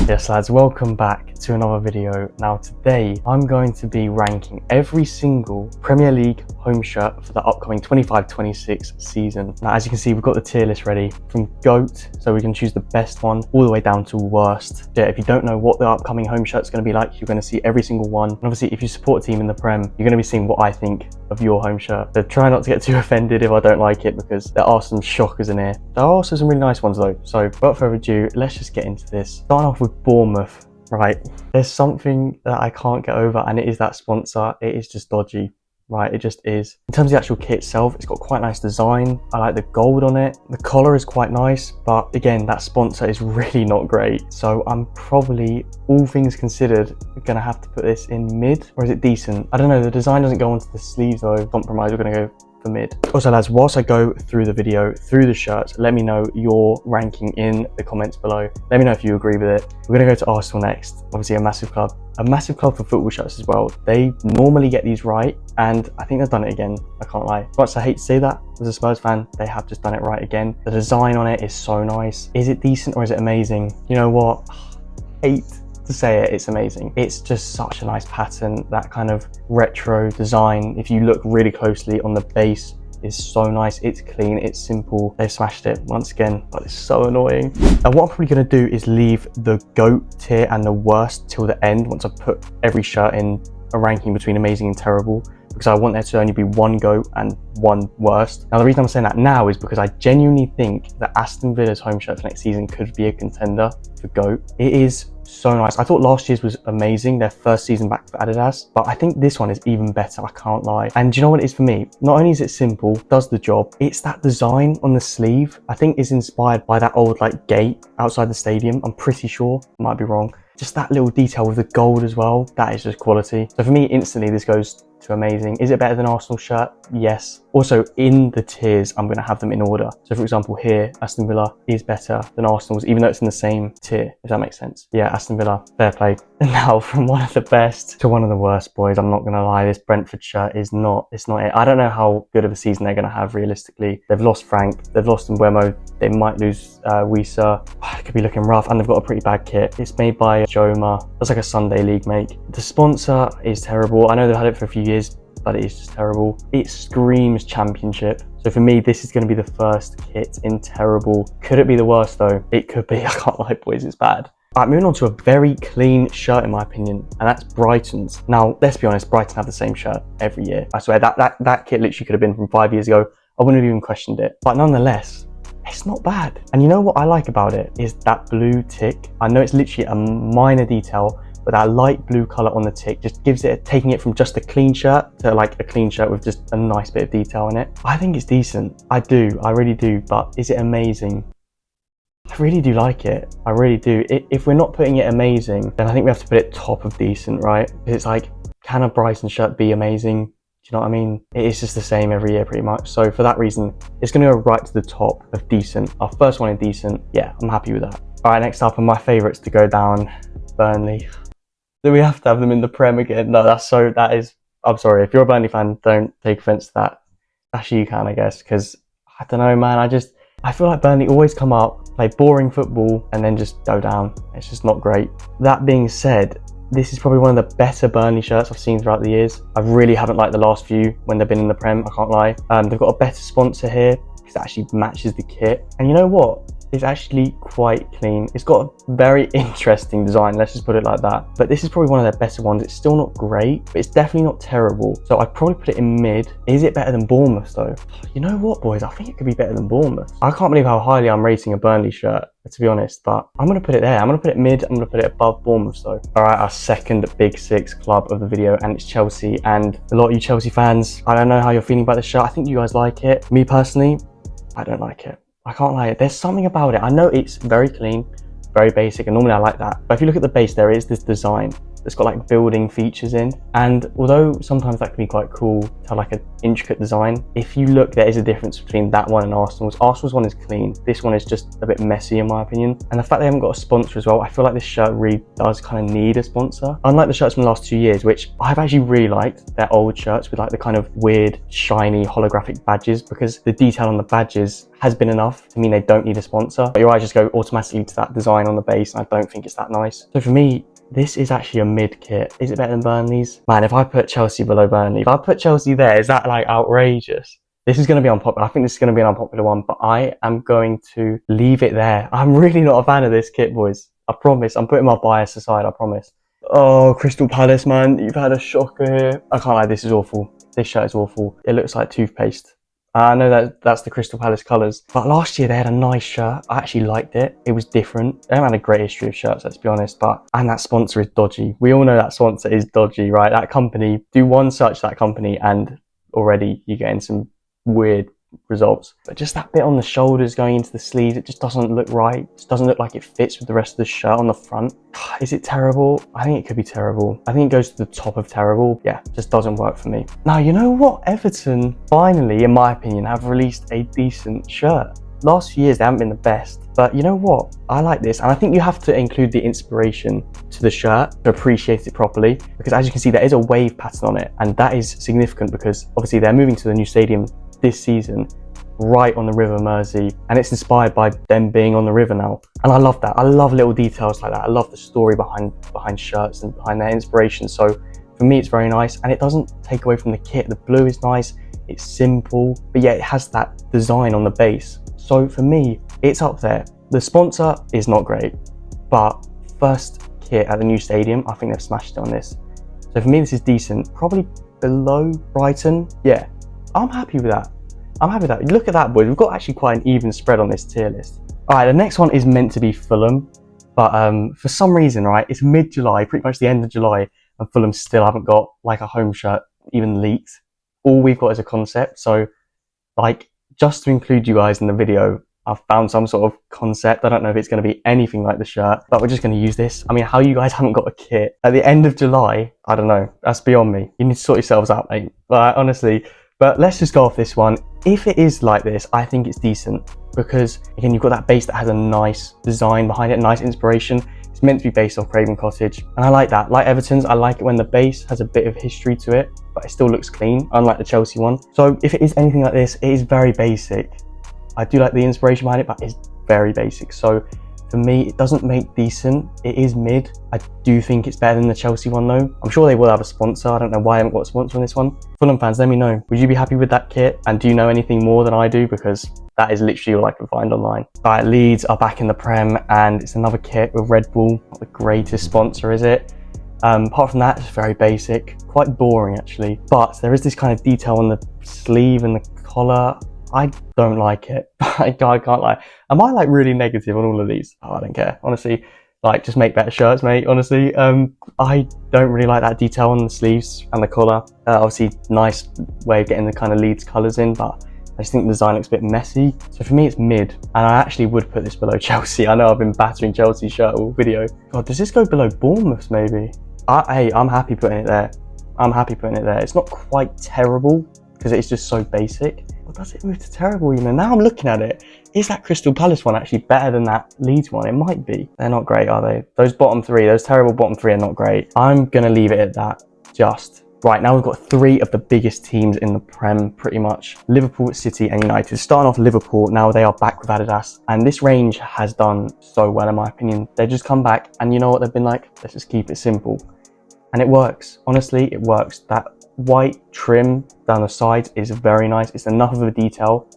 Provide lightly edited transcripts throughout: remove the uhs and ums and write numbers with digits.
Yes lads, welcome back to another video. Now today I'm going to be ranking every single Premier League home shirt for the upcoming 25-26 season. Now as you can see, we've got the tier list ready from GOAT, so we can choose the best one all the way down to worst. Yeah, if you don't know what the upcoming home shirt is going to be like, you're going to see every single one. And obviously if you support a team in the Prem, you're going to be seeing what I think of your home shirt. So try not to get too offended if I don't like it, because there are some shockers in here. There are also some really nice ones though. So without further ado, let's just get into this. Starting off with Bournemouth. Right, there's something that I can't get over, and it is that sponsor. It is just dodgy, right? It just is. In terms of the actual kit itself, it's got quite nice design. I like the gold on it. The collar is quite nice, but again, that sponsor is really not great. So I'm probably, all things considered, gonna have to put this in mid, or is it decent? I don't know, the design doesn't go onto the sleeves though. Compromise, we're gonna go for mid. Also lads, whilst I go through the video, through the shirts, let me know your ranking in the comments below. Let me know if you agree with it. We're gonna go to Arsenal next. Obviously a massive club for football shirts as well. They normally get these right, and I think they've done it again. I can't lie. As much as I hate to say that, as a Spurs fan, they have just done it right again. The design on it is so nice. Is it decent or is it amazing? You know what? I hate to say it, it's amazing. It's just such a nice pattern, that kind of retro design. If you look really closely on the base, is so nice. It's clean, it's simple. They've smashed it once again, but it's so annoying. And what I'm probably gonna do is leave the GOAT tier and the worst till the end, once I've put every shirt in a ranking between amazing and terrible, because I want there to only be one GOAT and one worst. Now the reason I'm saying that now is because I genuinely think that Aston Villa's home shirt for next season could be a contender for GOAT. It is so nice. I thought last year's was amazing, their first season back for Adidas, but I think this one is even better, I can't lie. And do you know what it is for me? Not only is it simple, does the job, it's that design on the sleeve. I think is inspired by that old like gate outside the stadium. I'm pretty sure, might be wrong. Just that little detail with the gold as well, that is just quality. So for me, instantly this goes to amazing. Is it better than Arsenal shirt? Yes. Also in the tiers, I'm going to have them in order. So for example here, Aston Villa is better than Arsenal's, even though it's in the same tier, if that makes sense. Yeah, Aston Villa, fair play. And now from one of the best to one of the worst, boys, I'm not going to lie, this Brentford shirt is not, it's not it. I don't know how good of a season they're going to have realistically. They've lost Frank, they've lost Mbeumo, they might lose Wisa. It could be looking rough, and they've got a pretty bad kit. It's made by Joma. That's like a Sunday League make. The sponsor is terrible. I know they've had it for a few years, but it is just terrible. It screams championship. So for me, this is going to be the first kit in terrible. Could it be the worst though? It could be. I can't lie, boys, it's bad. All right, moving on to a very clean shirt in my opinion, and that's Brighton's. Now, let's be honest, Brighton have the same shirt every year. I swear that kit literally could have been from 5 years ago. I wouldn't have even questioned it. But nonetheless, it's not bad. And you know what I like about it is that blue tick. I know it's literally a minor detail, but that light blue color on the tick just gives it, taking it from just a clean shirt to like a clean shirt with just a nice bit of detail in it. I think it's decent. I really do. But is it amazing? I really do like it. I really do. If we're not putting it amazing, then I think we have to put it top of decent, right? Because it's like, can a Brighton shirt be amazing? Do you know what I mean? It is just the same every year pretty much. So for that reason, it's going to go right to the top of decent. Our first one in decent. Yeah, I'm happy with that. All right, next up, and my favourites to go down, Burnley. Do we have to have them in the Prem again? No, I'm sorry. If you're a Burnley fan, don't take offence to that. Actually, you can, I guess, because I don't know, man. I feel like Burnley always come up, play boring football, and then just go down. It's just not great. That being said, this is probably one of the better Burnley shirts I've seen throughout the years. I really haven't liked the last few when they've been in the Prem, I can't lie. They've got a better sponsor here because it actually matches the kit. And you know what? It's actually quite clean. It's got a very interesting design, let's just put it like that. But this is probably one of their better ones. It's still not great, but it's definitely not terrible. So I'd probably put it in mid. Is it better than Bournemouth though? You know what, boys? I think it could be better than Bournemouth. I can't believe how highly I'm rating a Burnley shirt, to be honest, but I'm going to put it there. I'm going to put it mid. I'm going to put it above Bournemouth though. All right, our second big six club of the video, and it's Chelsea. And a lot of you Chelsea fans, I don't know how you're feeling about this shirt. I think you guys like it. Me personally, I don't like it. I can't lie, there's something about it. I know it's very clean, very basic, and normally I like that. But if you look at the base, there is this design. that's got like building features in. And although sometimes that can be quite cool to have like an intricate design, if you look, there is a difference between that one and Arsenal's. Arsenal's one is clean. This one is just a bit messy in my opinion. And the fact they haven't got a sponsor as well, I feel like this shirt really does kind of need a sponsor. Unlike the shirts from the last 2 years, which I've actually really liked, their old shirts with like the kind of weird, shiny, holographic badges, because the detail on the badges has been enough to mean they don't need a sponsor. But your eyes just go automatically to that design on the base, and I don't think it's that nice. So for me, this is actually a mid kit. Is it better than Burnley's? Man, if I put Chelsea below Burnley, if I put Chelsea there, is that like outrageous? This is going to be unpopular. I think this is going to be an unpopular one, but I am going to leave it there. I'm really not a fan of this kit, boys. I promise. I'm putting my bias aside, I promise. Oh, Crystal Palace, man. You've had a shocker here. I can't lie, this is awful. This shirt is awful. It looks like toothpaste. I know that's the Crystal Palace colours, but last year they had a nice shirt. I actually liked it. It was different. They haven't had a great history of shirts, let's be honest, and that sponsor is dodgy. We all know that sponsor is dodgy, right? That company, do one search that company and already you're getting some weird results. But just that bit on the shoulders going into the sleeves, it just doesn't look right. It just doesn't look like it fits with the rest of the shirt on the front. Is it terrible? I think it could be terrible. I think it goes to the top of terrible. Yeah, just doesn't work for me. Now, you know what? Everton finally, in my opinion, have released a decent shirt. Last few years, they haven't been the best. But you know what? I like this. And I think you have to include the inspiration to the shirt to appreciate it properly. Because as you can see, there is a wave pattern on it. And that is significant because obviously they're moving to the new stadium this season, right on the River Mersey, and it's inspired by them being on the river now. And I love that. I love little details like that. I love the story behind shirts and behind their inspiration. So for me, it's very nice, and it doesn't take away from the kit. The blue is nice, it's simple, but yet it has that design on the base. So for me, it's up there. The sponsor is not great, but first kit at the new stadium, I think they've smashed it on this. So for me, this is decent, probably below Brighton. Yeah, I'm happy with that. I'm happy with that. Look at that, boys. We've got actually quite an even spread on this tier list. All right, the next one is meant to be Fulham, but for some reason, right, it's mid-July, pretty much the end of July, and Fulham still haven't got like a home shirt even leaked. All we've got is a concept. So, like, just to include you guys in the video, I've found some sort of concept. I don't know if it's going to be anything like the shirt, but we're just going to use this. I mean, how you guys haven't got a kit at the end of July, I don't know. That's beyond me. You need to sort yourselves out, mate. Honestly. But let's just go off this one. If it is like this, I think it's decent because, again, you've got that base that has a nice design behind it, nice inspiration. It's meant to be based off Craven Cottage, and I like that. Like Everton's, I like it when the base has a bit of history to it, but it still looks clean, unlike the Chelsea one. So if it is anything like this, it is very basic. I do like the inspiration behind it, but it's very basic. So for me, it doesn't make decent. It is mid. I do think it's better than the Chelsea one though. I'm sure they will have a sponsor. I don't know why I haven't got a sponsor on this one. Fulham fans, let me know. Would you be happy with that kit? And do you know anything more than I do? Because that is literally all I can find online. All right, Leeds are back in the Prem, and it's another kit with Red Bull. Not the greatest sponsor, is it? Apart from that, it's very basic. Quite boring actually. But there is this kind of detail on the sleeve and the collar. I don't like it. I can't lie. Am I like really negative on all of these? Oh, I don't care. Honestly, like just make better shirts, mate. Honestly, I don't really like that detail on the sleeves and the collar. Obviously, nice way of getting the kind of Leeds colours in, but I just think the design looks a bit messy. So for me, it's mid. And I actually would put this below Chelsea. I know I've been battering Chelsea's shirt all video. God, does this go below Bournemouth maybe? Hey, I'm happy putting it there. I'm happy putting it there. It's not quite terrible because it's just so basic. Or does it move to terrible, you know? Now I'm looking at it. Is that Crystal Palace one actually better than that Leeds one? It might be. They're not great, are they? Those bottom three, those terrible bottom three are not great. I'm going to leave it at that. Just. Right, now we've got three of the biggest teams in the Prem, pretty much. Liverpool, City and United. Starting off Liverpool, now they are back with Adidas. And this range has done so well, in my opinion. They've just come back and you know what they've been like? Let's just keep it simple. And it works. Honestly, it works. That white trim down the sides is very nice. It's enough of a detail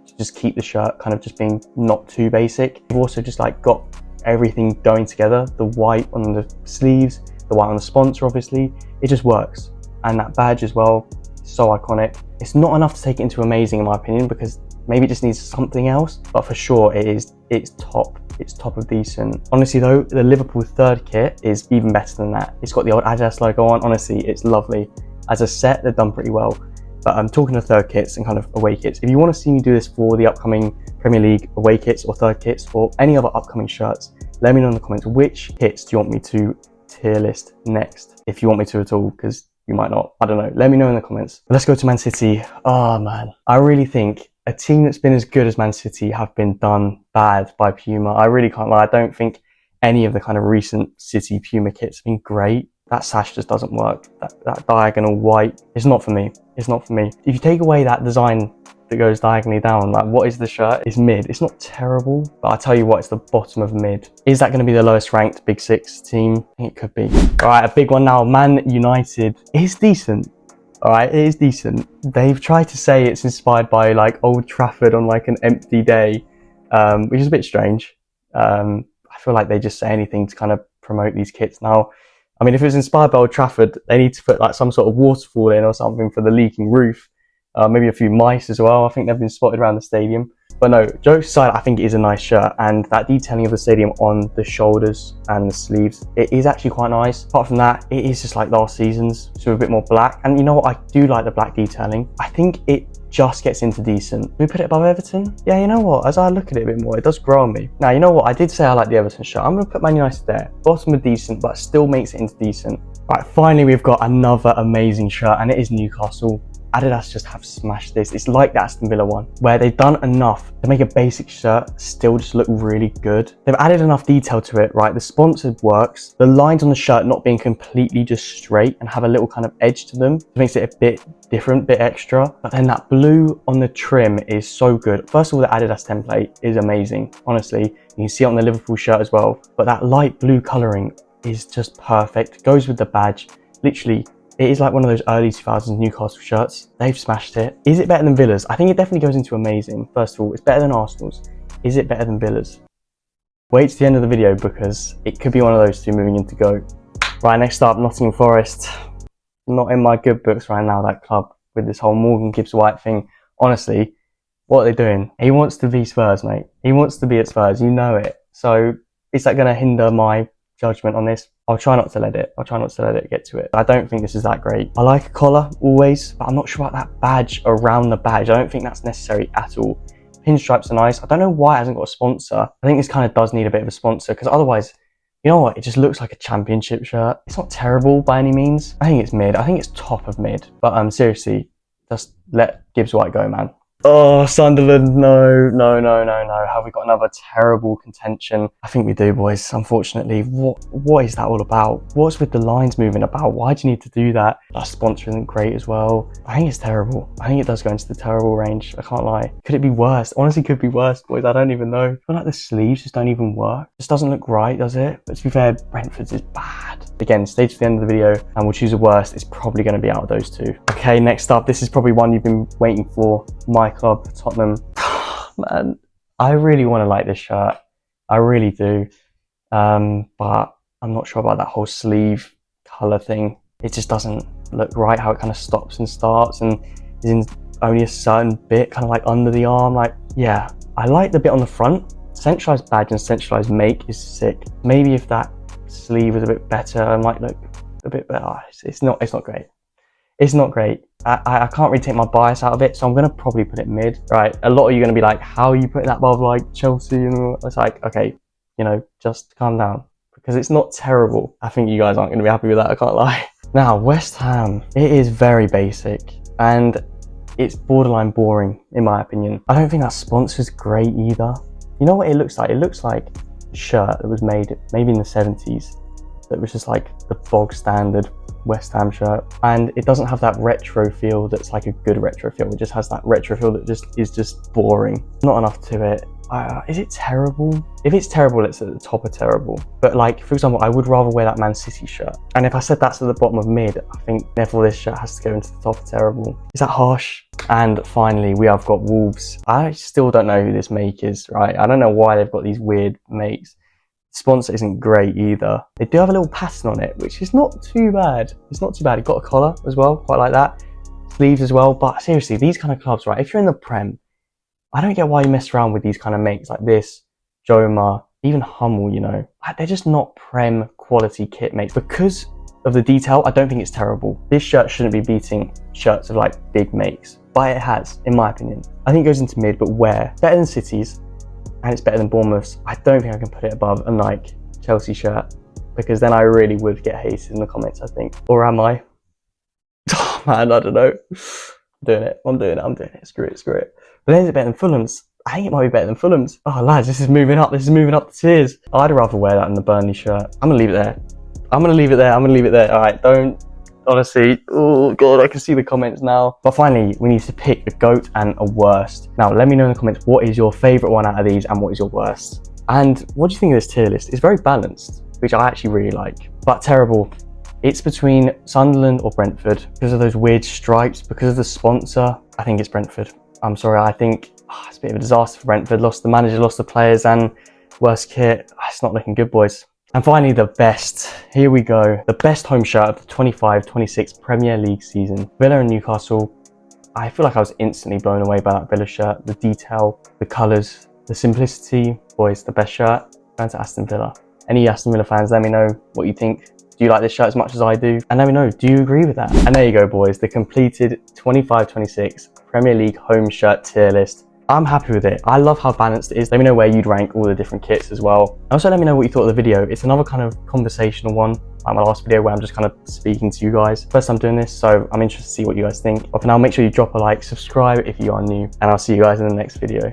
to just keep the shirt kind of just being not too basic. You've also just like got everything going together. The white on the sleeves, the white on the sponsor, obviously. It just works. And that badge as well, so iconic. It's not enough to take it into amazing in my opinion because maybe it just needs something else, but for sure it's top of decent. Honestly though, the Liverpool third kit is even better than that. It's got the old Adidas logo on. Honestly, it's lovely. As a set, they've done pretty well. But I'm talking to third kits and kind of away kits. If you want to see me do this for the upcoming Premier League away kits or third kits or any other upcoming shirts, let me know in the comments which kits do you want me to tier list next, if you want me to at all, because you might not. I don't know. Let me know in the comments. But let's go to Man City. Oh man, I really think a team that's been as good as Man City have been done bad by Puma. I really can't lie. I don't think any of the kind of recent City Puma kits have been great. That sash just doesn't work. That diagonal white, it's not for me. It's not for me. If you take away that design that goes diagonally down, like what is the shirt? It's mid. It's not terrible, but I tell you what, it's the bottom of mid. Is that going to be the lowest ranked Big Six team? I think it could be. All right, a big one now. Man United is decent. All right, it is decent. They've tried to say it's inspired by like Old Trafford on like an empty day, which is a bit strange. I feel like they just say anything to kind of promote these kits now. I mean, if it was inspired by Old Trafford, they need to put like some sort of waterfall in or something for the leaking roof. Maybe a few mice as well. I think they've been spotted around the stadium. But no, jokes aside, I think it is a nice shirt, and that detailing of the stadium on the shoulders and the sleeves, it is actually quite nice. Apart from that, it is just like last season's, so a bit more black. And you know what, I do like the black detailing. I think it just gets into decent. Do we put it above Everton? Yeah, you know what, as I look at it a bit more, it does grow on me. Now, you know what, I did say I like the Everton shirt. I'm going to put Man United there. Bottom of decent, but still makes it into decent. Right, finally we've got another amazing shirt, and it is Newcastle. Adidas just have smashed this. It's like the Aston Villa one, where they've done enough to make a basic shirt still just look really good. They've added enough detail to it, right? The sponsored works, the lines on the shirt not being completely just straight and have a little kind of edge to them. It makes it a bit different, bit extra. But then that blue on the trim is so good. First of all, the Adidas template is amazing. Honestly, you can see it on the Liverpool shirt as well. But that light blue colouring is just perfect. Goes with the badge. Literally, it is like one of those early 2000s Newcastle shirts. They've smashed it. Is it better than Villa's? I think it definitely goes into amazing. First of all, it's better than Arsenal's. Is it better than Villa's? Wait to the end of the video because it could be one of those two moving in to go. Right, next up, Nottingham Forest. Not in my good books right now, that club, with this whole Morgan Gibbs White thing. Honestly, what are they doing? He wants to be Spurs, mate. He wants to be at Spurs, you know it. So is that going to hinder my judgment on this? I'll try not to let it get to it. I don't think this is that great. I like a collar always, but I'm not sure about that badge around the badge. I don't think that's necessary at all. Pinstripes are nice. I don't know why it hasn't got a sponsor. I think this kind of does need a bit of a sponsor, because otherwise, you know what, it just looks like a championship shirt. It's not terrible by any means. I think it's mid. I think it's top of mid. But seriously, just let Gibbs White go, man. Oh, Sunderland, no. Have we got another terrible contention? I think we do, boys, unfortunately. What is that all about? What's with the lines moving about? Why do you need to do that? That sponsor isn't great as well. I think it's terrible. I think it does go into the terrible range. I can't lie. Could it be worse? Honestly, could be worse, boys. I don't even know. I feel like the sleeves just don't even work. This doesn't look right, does it? But to be fair, Brentford's is bad. Again, stay to the end of the video and we'll choose the worst. It's probably going to be out of those two. Okay, next up, this is probably one you've been waiting for. My club, Tottenham. Man, I really want to like this shirt. I really do. But I'm not sure about that whole sleeve colour thing. It just doesn't look right, how it kind of stops and starts and is in only a certain bit, kind of like under the arm. Like, yeah, I like the bit on the front. Centralised badge and centralised make is sick. Maybe if that sleeve was a bit better, it might look a bit better. It's not great. It's not great. I can't really take my bias out of it, so I'm going to probably put it mid. Right, a lot of you are going to be like, how are you putting that above like Chelsea? And it's like, okay, you know, just calm down, because it's not terrible. I think you guys aren't going to be happy with that, I can't lie. Now, West Ham, it is very basic and it's borderline boring in my opinion. I don't think that sponsor's great either. You know what it looks like? It looks like a shirt that was made maybe in the 70s that was just like the bog standard West Ham shirt, and it doesn't have that retro feel that's like a good retro feel. It just has that retro feel that just is just boring. Not enough to it. Is it terrible? If it's terrible, it's at the top of terrible. But like, for example, I would rather wear that Man City shirt. And if I said that's at the bottom of mid, I think therefore this shirt has to go into the top of terrible. Is that harsh? And finally, we have got Wolves. I still don't know who this make is, right? I don't know why they've got these weird makes. Sponsor isn't great either. They do have a little pattern on it, which is not too bad. It's not too bad. It's got a collar as well, quite like that. Sleeves as well. But seriously, these kind of clubs, right? If you're in the Prem, I don't get why you mess around with these kind of makes like this, Joma, even Hummel, you know. They're just not Prem quality kit mates. Because of the detail, I don't think it's terrible. This shirt shouldn't be beating shirts of like big makes, but it has, in my opinion. I think it goes into mid, but where? Better than City's, and it's better than Bournemouth's. I don't think I can put it above a Nike Chelsea shirt, because then I really would get hated in the comments, I think. Or am I? Oh man, I don't know. I'm doing it. Screw it. But then is it better than Fulham's? I think it might be better than Fulham's. Oh lads, this is moving up the tiers. I'd rather wear that than the Burnley shirt. I'm gonna leave it there. All right, don't, honestly, oh God, I can see the comments now. But finally, we need to pick a GOAT and a worst. Now, let me know in the comments, what is your favorite one out of these and what is your worst? And what do you think of this tier list? It's very balanced, which I actually really like, but terrible. It's between Sunderland or Brentford because of those weird stripes, because of the sponsor. I think it's Brentford. I'm sorry, I think it's a bit of a disaster for Brentford. Lost the manager, lost the players, and worst kit. It's not looking good, boys. And finally, the best. Here we go. The best home shirt of the 25-26 Premier League season. Villa and Newcastle. I feel like I was instantly blown away by that Villa shirt. The detail, the colours, the simplicity. Boys, the best shirt. Going to Aston Villa. Any Aston Villa fans, let me know what you think. Do you like this shirt as much as I do? And let me know, do you agree with that? And there you go, boys. The completed 25-26 Premier League home shirt tier list. I'm happy with it. I love how balanced it is. Let me know where you'd rank all the different kits as well. Also, let me know what you thought of the video. It's another kind of conversational one, like my last video where I'm just kind of speaking to you guys. First time doing this, so I'm interested to see what you guys think. But for now, make sure you drop a like, subscribe if you are new, and I'll see you guys in the next video.